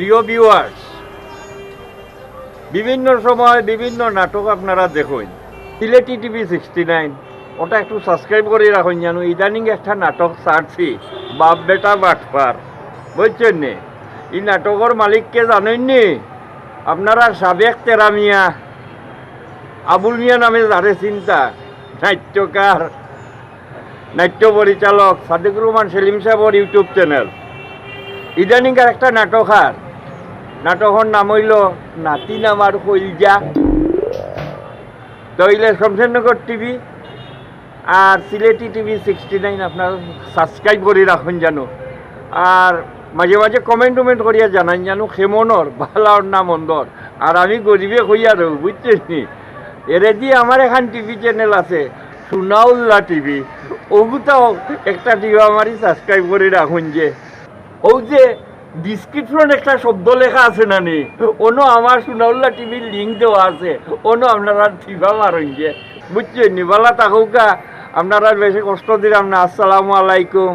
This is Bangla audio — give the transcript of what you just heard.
প্রিয় ভিউয়ার্স, বিভিন্ন সময় বিভিন্ন নাটক আপনারা দেখুন। সিলেটি টিভি 69 ওটা একটু সাবস্ক্রাইব করে রাখুন। জানো ইদানিং একটা নাটক ছাড়ছি, বাপ বেটা বাটপার, বুঝছেন নি? এই নাটকের মালিককে জানেননি আপনারা? সাবেক তেরা মিয়া, আবুল মিয়া নামে যারে চিন্তা, নাট্যকার, নাট্য পরিচালক সাদিকুর রহমান সেলিম সাহেবের ইউটিউব চ্যানেল। ইদানিংকার একটা নাটক নাটকের নাম হইল নাতি নামার কইলজা। তইলে শমশেরনগর টিভি আর সিলেটি টিভি 69 আপনারা সাবস্ক্রাইব করে রাখুন জানো। আর মাঝে মাঝে কমেন্ট করিয়া জানান জানো খেমনর ভালার না মন্দর। আর আমি গরিবে হইয়া রহু, বুঝছেন নি? এরে দিয়ে আমার এখান টিভি চ্যানেল আছে সুনাউল্লাহ টিভি, ওগুতাও একটা টিভি আমারই সাবস্ক্রাইব করে রাখুন। যে ও যে ডিসক্রিপশন একটা শব্দ লেখা আছে না নি, অন্য আমার সুনাউল্লাহ টিভির লিঙ্ক দেওয়া আছে, অন্য আপনারা টিভা মারুন। যে বুঝছেন নি? বালা থাকুকা, আপনারা বেশি কষ্ট দিলাম না। আসসালামু আলাইকুম।